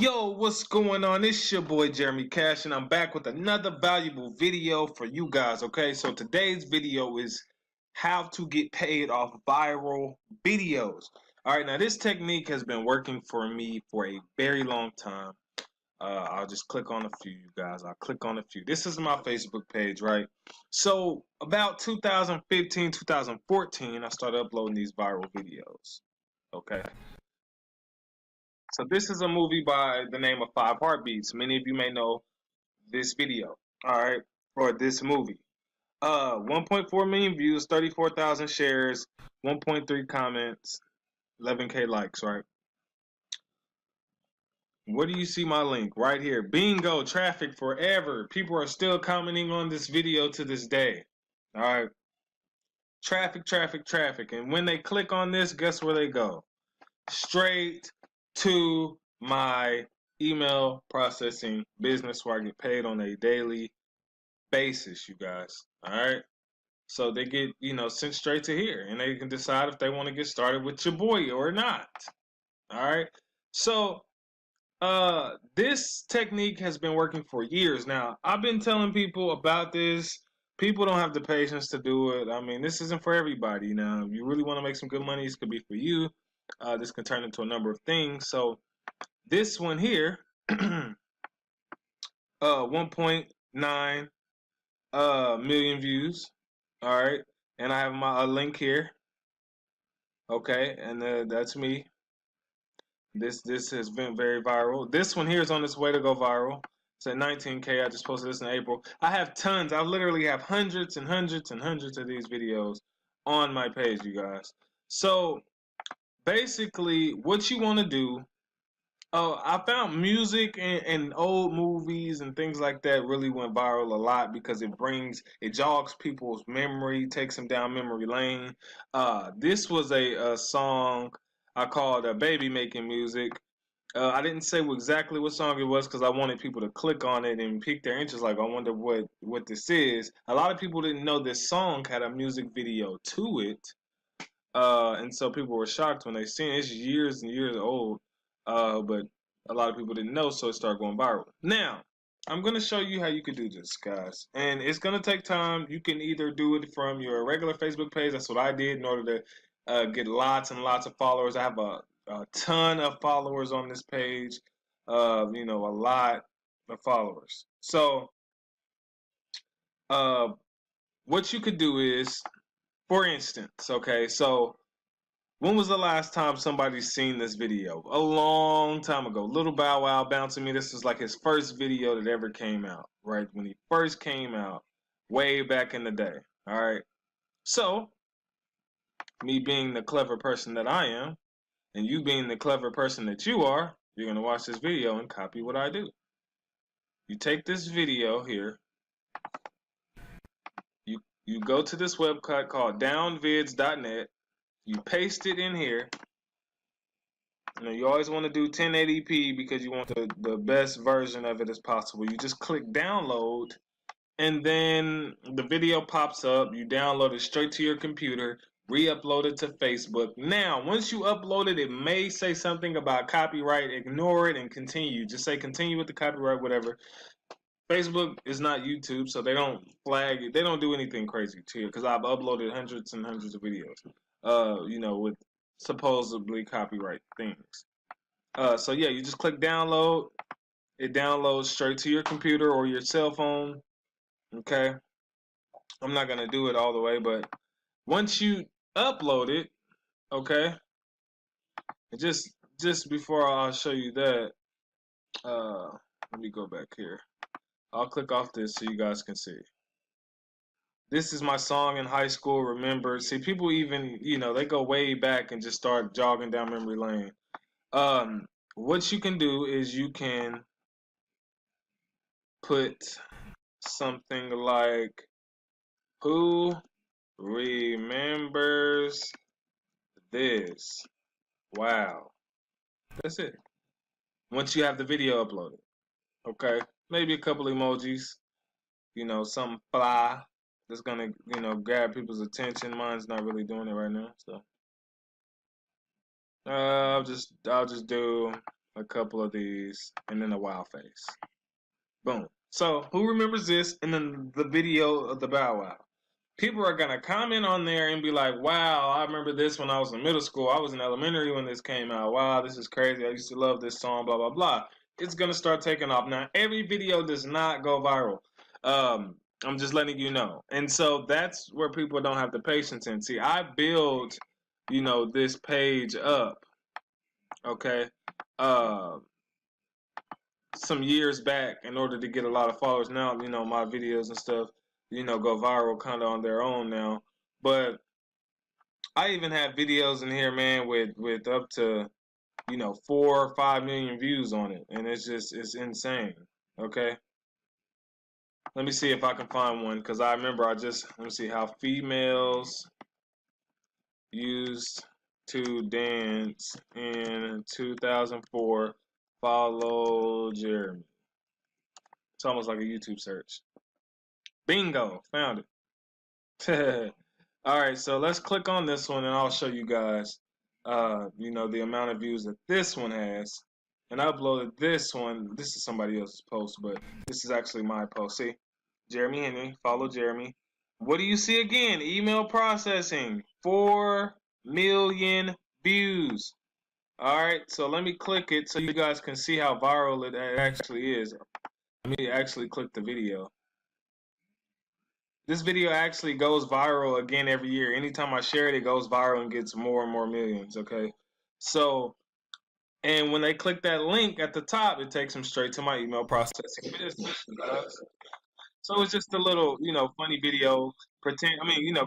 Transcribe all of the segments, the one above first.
Yo, what's going on? It's your boy Jeremy Cash, and I'm back with another valuable video for you guys. Okay, so today's video is how to get paid off viral videos. All right, now this technique has been working for me for a very long time. I'll just click on a few, you guys. I'll click on a few. This is my Facebook page, right? So about 2015, 2014, I started uploading these viral videos. Okay. So this is a movie by the name of Five Heartbeats. Many of you may know this video, all right, or this movie. 1.4 million views, 34,000 shares, 1.3 comments, 11K likes, right? Where do you see my link? Right here. Bingo, traffic forever. People are still commenting on this video to this day. All right. Traffic, traffic, traffic. And when they click on this, guess where they go? Straight to my email processing business where I get paid on a daily basis, you guys. All right. So they get, sent straight to here and they can decide if they want to get started with your boy or not. All right. So this technique has been working for years now. I've been telling people about this. People don't have the patience to do it. I mean, this isn't for everybody. Now, if you really want to make some good money, this could be for you. This can turn into a number of things. So this one here, 1.9 million views. All right, and I have my link here. Okay, and that's me. This has been very viral. This one here is on its way to go viral. It's at 19K. I just posted this in April. I have tons. I literally have hundreds and hundreds and hundreds of these videos on my page, you guys. So basically, what you want to do. Oh, I found music and old movies and things like that really went viral a lot because it jogs people's memory, takes them down memory lane. This was a song I called Baby Making Music. I didn't say exactly what song it was because I wanted people to click on it and pique their interest. Like, I wonder what this is. A lot of people didn't know this song had a music video to it. And so people were shocked when they seen it. It's years and years old, but a lot of people didn't know, so it started going viral. Now, I'm going to show you how you could do this, guys. And it's going to take time. You can either do it from your regular Facebook page. That's what I did in order to get lots and lots of followers. I have a ton of followers on this page, a lot of followers. So, what you could do is, for instance, okay, so when was the last time somebody's seen this video? A long time ago. Little Bow Wow bouncing me. This was like his first video that ever came out, right? When he first came out, way back in the day. All right. So, me being the clever person that I am, and you being the clever person that you are, you're going to watch this video and copy what I do. You take this video here, you go to this website called downvids.net, you paste it in here. You always want to do 1080p because you want the best version of it as possible. You just click download and then the video pops up. You download it straight to your computer, re-upload it to Facebook. Now, once you upload it, it may say something about copyright. Ignore it and continue. Just say continue with the copyright, whatever. Facebook is not YouTube, so they don't flag it. They don't do anything crazy to you because I've uploaded hundreds and hundreds of videos, with supposedly copyright things. So yeah, you just click download. It downloads straight to your computer or your cell phone. Okay. I'm not gonna do it all the way, but once you upload it, okay. And just before I'll show you that, let me go back here. I'll click off this so you guys can see. This is my song in high school. Remember, see, people even they go way back and just start jogging down memory lane. What you can do is you can put something like who remembers this? Wow. That's it. Once you have the video uploaded. Okay? Maybe a couple emojis, something fly that's gonna, grab people's attention. Mine's not really doing it right now, so I'll just do a couple of these, and then a wow face. Boom. So who remembers this? And then the video of the Bow Wow. People are gonna comment on there and be like, "Wow, I remember this when I was in middle school. I was in elementary when this came out. Wow, this is crazy. I used to love this song. Blah blah blah." It's gonna start taking off. Now, every video does not go viral. I'm just letting you know. And so that's where people don't have the patience in. See, I build, this page up, okay, some years back in order to get a lot of followers. Now, my videos and stuff, go viral kind of on their own now. But I even have videos in here, man, with up to, 4 or 5 million views on it. And it's insane. Okay. Let me see if I can find one, because I remember let me see how females used to dance in 2004. Follow Jeremy. It's almost like a YouTube search. Bingo, found it. All right, so let's click on this one, and I'll show you guys, the amount of views that this one has. And I uploaded this one. This is somebody else's post, but this is actually my post. See, Jeremy Henry, follow Jeremy. What do you see again? Email processing, 4 million views. All right, so let me click it so you guys can see how viral it actually is. Let me actually click the video. This video actually goes viral again every year. Anytime I share it, it goes viral and gets more and more millions, okay? So, and when they click that link at the top, it takes them straight to my email processing business. So it's just a little, funny video,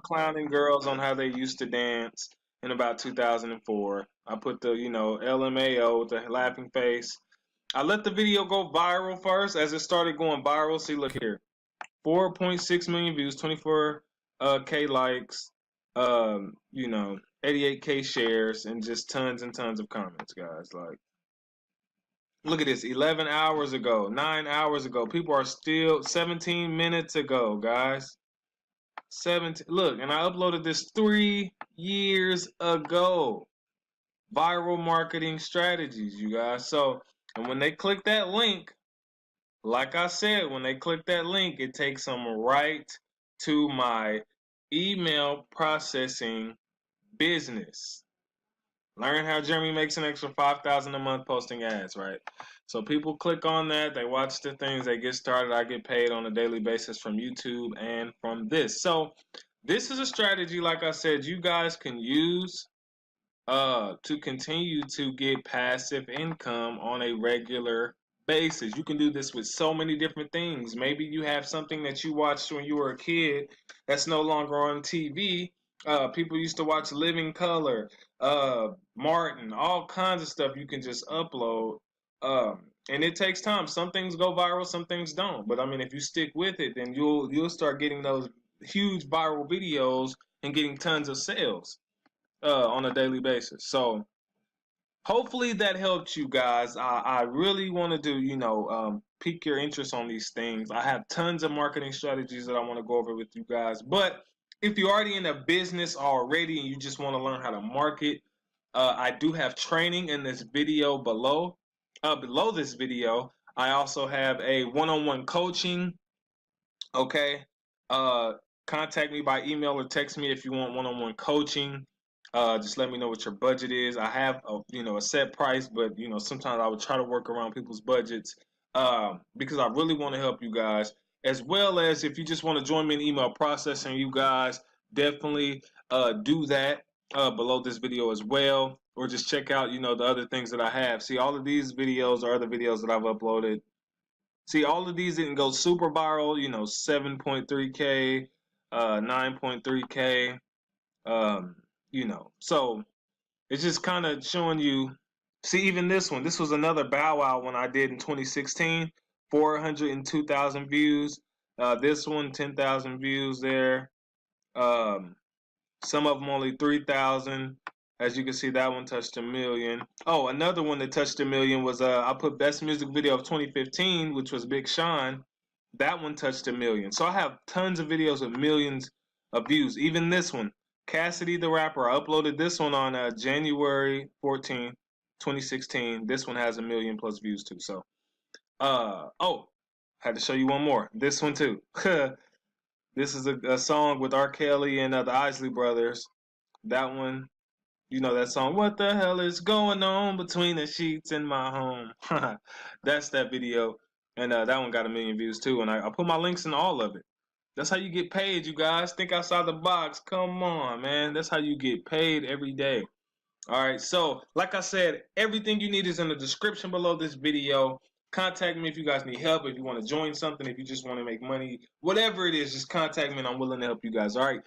clowning girls on how they used to dance in about 2004. I put the, LMAO, the laughing face. I let the video go viral first. As it started going viral, see, look here. 4.6 million views, 24K likes, 88K shares, and just tons and tons of comments, guys. Like, look at this, 11 hours ago, 9 hours ago. People are still 17 minutes ago, guys. 17. Look, and I uploaded this 3 years ago. Viral marketing strategies, you guys. So, and when they click that link, like I said, when they click that link, it takes them right to my email processing business. Learn how Jeremy makes an extra $5,000 a month posting ads, right? So people click on that, they watch the things, they get started. I get paid on a daily basis from YouTube and from this. So this is a strategy, like I said, you guys can use to continue to get passive income on a regular basis. You can do this with so many different things. Maybe you have something that you watched when you were a kid that's no longer on TV. People used to watch Living Color, Martin, all kinds of stuff you can just upload. And it takes time. Some things go viral, some things don't. But I mean, if you stick with it, then you'll start getting those huge viral videos and getting tons of sales on a daily basis. So hopefully that helped you guys. I really want to do, pique your interest on these things. I have tons of marketing strategies that I want to go over with you guys. But if you're already in a business already and you just want to learn how to market, I do have training in this video below. Below this video, I also have a one-on-one coaching. Okay. Contact me by email or text me if you want one-on-one coaching. Just let me know what your budget is. I have a set price, but sometimes I would try to work around people's budgets because I really want to help you guys. As well as if you just want to join me in email processing, you guys definitely do that below this video as well, or just check out the other things that I have. See, all of these videos are other videos that I've uploaded. See, all of these didn't go super viral. 7.3K, 9.3K. So it's just kind of showing you. See, even this one, this was another Bow Wow one I did in 2016, 402,000 views. This one, 10,000 views there. Some of them only 3,000. As you can see, that one touched 1 million. Oh, another one that touched 1 million was I put best music video of 2015, which was Big Sean. That one touched 1 million. So I have tons of videos with millions of views. Even this one, Cassidy the Rapper. I uploaded this one on January 14, 2016. This one has 1 million plus views too. So, oh, had to show you one more. This one too. This is a song with R. Kelly and the Isley Brothers. That one, you know that song. What the hell is going on between the sheets in my home? That's that video, and that one got 1 million views too. And I put my links in all of it. That's how you get paid, you guys. Think outside the box. Come on, man. That's how you get paid every day. All right. So, like I said, everything you need is in the description below this video. Contact me if you guys need help, if you want to join something, if you just want to make money, whatever it is, just contact me and I'm willing to help you guys. All right.